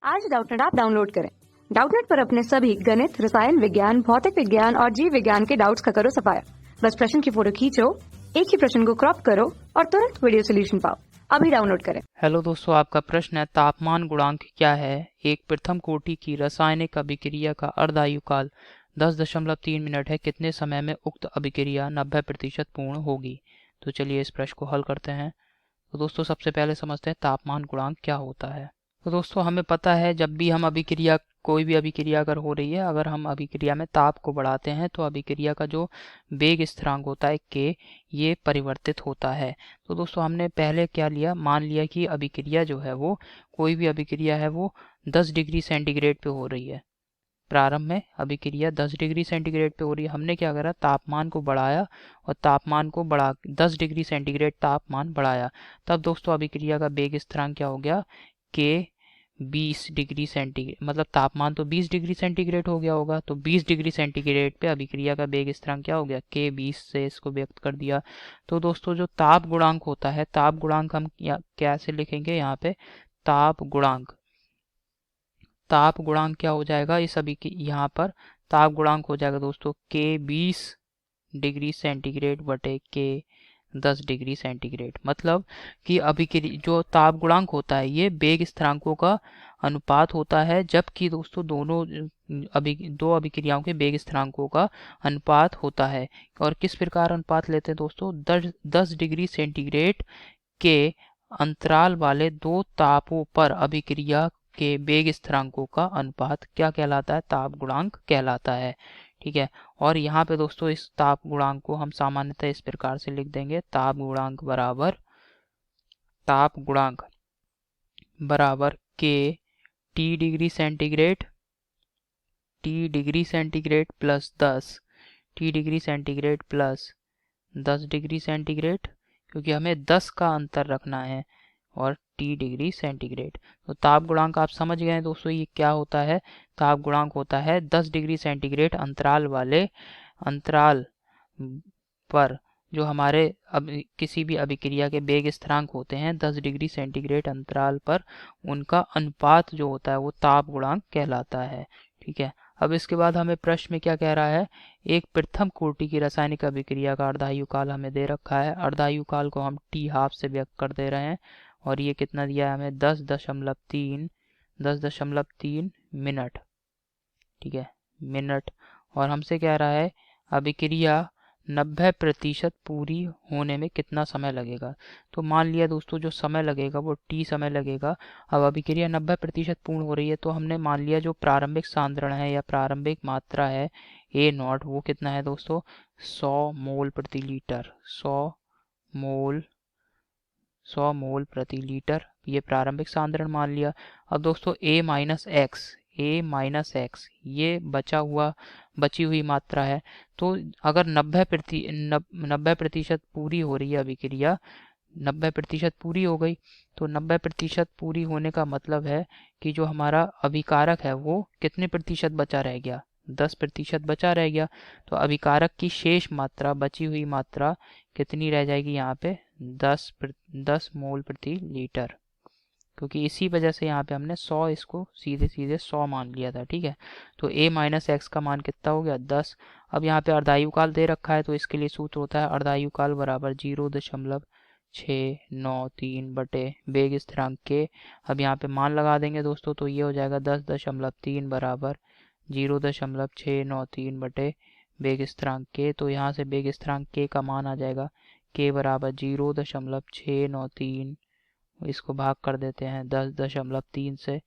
आज Doubtnut app download करें। Doubtnut पर अपने सभी गणित, रसायन विज्ञान, भौतिक विज्ञान और जीव विज्ञान के डाउट्स का करो सफाया। बस प्रश्न की फोटो खींचो, एक ही प्रश्न को क्रॉप करो और तुरंत वीडियो सोल्यूशन पाओ। अभी डाउनलोड करें। हेलो दोस्तों, आपका प्रश्न है तापमान गुणांक क्या है? एक प्रथम कोटि की रासायनिक अभिक्रिया का अर्धायुकाल 10.3 मिनट है। कितने समय में उक्त अभिक्रिया 90% पूर्ण होगी? तो चलिए इस प्रश्न को हल करते हैं। तो दोस्तों सबसे पहले समझते हैं तापमान गुणांक क्या होता है। तो दोस्तों हमें पता है जब भी हम कोई भी अभिक्रिया अगर हो रही है, अगर हम अभिक्रिया में ताप को बढ़ाते हैं तो अभिक्रिया का जो वेग स्थिरांक होता है के, ये परिवर्तित होता है। तो दोस्तों हमने पहले क्या लिया, मान लिया कि अभिक्रिया जो है वो, कोई भी अभिक्रिया है वो 10 डिग्री सेंटीग्रेड पे हो रही है। प्रारंभ में अभिक्रिया 10 डिग्री सेंटीग्रेड पे हो रही है। हमने क्या करा, तापमान को बढ़ाया और तापमान को बढ़ा 10 डिग्री सेंटीग्रेड तापमान बढ़ाया। तब दोस्तों अभिक्रिया का वेग स्थिरांक क्या हो गया, के 20 डिग्री सेंटीग्रेड, मतलब तापमान तो 20 डिग्री सेंटीग्रेड हो गया होगा, तो 20 डिग्री सेंटीग्रेड पे अभिक्रिया का वेग स्थिरांक क्या हो गया, के 20 से इसको व्यक्त कर दिया। तो दोस्तों जो ताप गुणांक होता है, ताप गुणांक हम कैसे लिखेंगे यहाँ पे, ताप गुणांक, ताप गुणांक क्या हो जाएगा इस अभी की, यहाँ पर ताप गुणांक हो जाएगा दोस्तों के 20 डिग्री सेंटीग्रेड बटे के 10 डिग्री सेंटीग्रेड। मतलब कि अभी के जो ताप गुणांक होता है ये वेग स्थिरांकों का अनुपात होता है, जबकि दोस्तों दो अभिक्रियाओं के वेग स्थिरांकों का अनुपात होता है। और किस प्रकार अनुपात लेते हैं दोस्तों, 10 डिग्री सेंटीग्रेड के अंतराल वाले दो तापों पर अभिक्रिया के वेग स्थिरांकों का अनुपात क्या कहलाता है, ताप गुणांक कहलाता है। ठीक है। और यहाँ पे दोस्तों इस ताप गुणांक को हम सामान्यतः इस प्रकार से लिख देंगे, ताप गुणांक बराबर के T degree centigrade plus 10, T degree centigrade plus 10 degree centigrade, क्योंकि हमें 10 का अंतर रखना है, और टी डिग्री सेंटीग्रेड। तो ताप गुणांक आप समझ गए हैं दोस्तों, ये क्या होता है, ताप गुणांक होता है 10 डिग्री सेंटीग्रेड अंतराल पर जो हमारे किसी भी अभिक्रिया के वेग स्थिरांक होते हैं 10 डिग्री सेंटीग्रेड अंतराल पर, उनका अनुपात जो होता है वो ताप गुणांक कहलाता है। ठीक है। अब इसके बाद हमें प्रश्न में क्या कह रहा है, एक प्रथम कोटि की रासायनिक अभिक्रिया का अर्धायुकाल हमें दे रखा है। अर्धायुकाल को हम टी हाफ से व्यक्त कर दे रहे हैं, और ये कितना दिया है हमें, 10.3 मिनट। ठीक है, मिनट। और हमसे कह रहा है अभिक्रिया 90% पूरी होने में कितना समय लगेगा। तो मान लिया दोस्तों जो समय लगेगा वो टी समय लगेगा। अब अभिक्रिया 90% पूर्ण हो रही है, तो हमने मान लिया जो प्रारंभिक सांद्रण है या प्रारंभिक मात्रा है ए नॉट, वो कितना है दोस्तों, 100 मोल प्रति लीटर। 100 मोल प्रति लीटर, ये प्रारंभिक सांद्रण मान लिया। अब दोस्तों ए माइनस एक्स ये बची हुई मात्रा है। तो अगर 90% पूरी हो रही है अभिक्रिया, 90% पूरी हो गई, तो 90% पूरी होने का मतलब है कि जो हमारा अभिकारक है वो कितने प्रतिशत बचा रह गया, 10% बचा रह गया। तो अभिकारक की शेष मात्रा, बची हुई मात्रा कितनी रह जाएगी यहाँ पे, 10 मोल प्रति लीटर, क्योंकि इसी वजह से यहाँ पे हमने 100 इसको सीधे 100 मान लिया था। ठीक है। तो a माइनस एक्स का मान कितना हो गया, 10। अब यहाँ पे अर्धायुकाल दे रखा है, तो इसके लिए सूत्र होता है अर्धायुकाल बराबर 0.693 बटे वेग स्थिरांक के। अब यहाँ पे मान लगा देंगे दोस्तों, तो ये हो जाएगा 10.3 बराबर 0.693 बटे वेग स्थिरांक के। तो यहाँ से वेग स्थिरांक के का मान आ जाएगा के बराबर 0.693, इसको भाग कर देते हैं 10.3 से,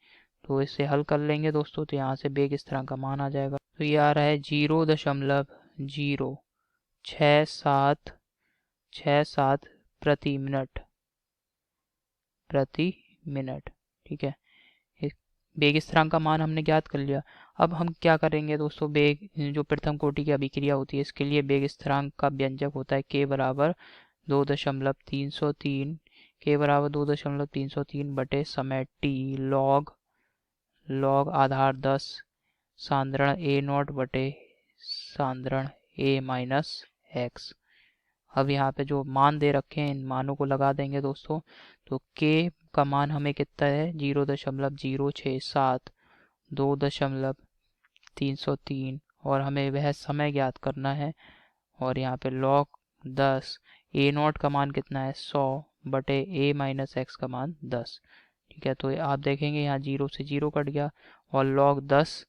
तो इससे हल कर लेंगे दोस्तों, तो यहाँ से वेग स्थिरांक का मान आ जाएगा। तो ये आ रहा है 0.06767 प्रति मिनट। ठीक है, वेग स्थिरांक का मान हमने ज्ञात कर लिया। अब हम क्या करेंगे दोस्तों, वेग जो प्रथम कोटि की अभिक्रिया होती है इसके लिए वेग स्थिरांक का व्यंजक होता है के बराबर 2.303, के बराबर 2.303 बटे समय टी लॉग आधार 10 सांद्रण ए नॉट बटे सांद्रण ए माइनस एक्स। अब यहाँ पे जो मान दे रखे हैं इन मानों को लगा देंगे दोस्तों। तो k का मान हमें कितना है 0.067, 2.303 और हमें वह समय ज्ञात करना है। और यहाँ पे log 10 a0 का मान कितना है 100 बटे a माइनस x का मान 10। ठीक है, तो आप देखेंगे यहाँ 0 से 0 कट गया और log 10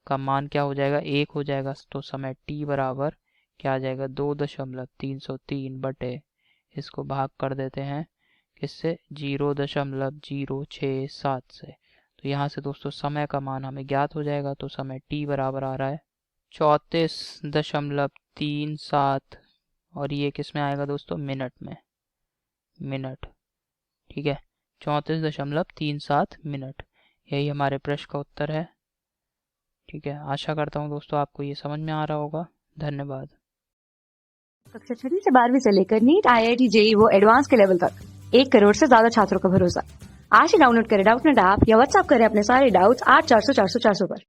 का मान क्या हो जाएगा 1 हो जाएगा। तो समय t बराबर क्या आ जाएगा 2.303 बटे इसको भाग कर देते हैं किससे 0.067 से। तो यहाँ से दोस्तों समय का मान हमें ज्ञात हो जाएगा। तो समय t बराबर आ रहा है 34.37 और ये किस में आएगा दोस्तों मिनट में, मिनट। ठीक है, 34.37 मिनट, यही हमारे प्रश्न का उत्तर है। ठीक है, आशा करता हूँ दोस्तों आपको ये समझ में आ रहा होगा। धन्यवाद। कक्षा 6 से 12वीं से लेकर नीट, IIT, JEE वो एडवांस के लेवल तक 1 करोड़ से ज्यादा छात्रों का भरोसा। आज ही डाउनलोड करें डाउटनेट ऐप या व्हाट्सएप करें अपने सारे डाउट्स 8400 400 400 पर।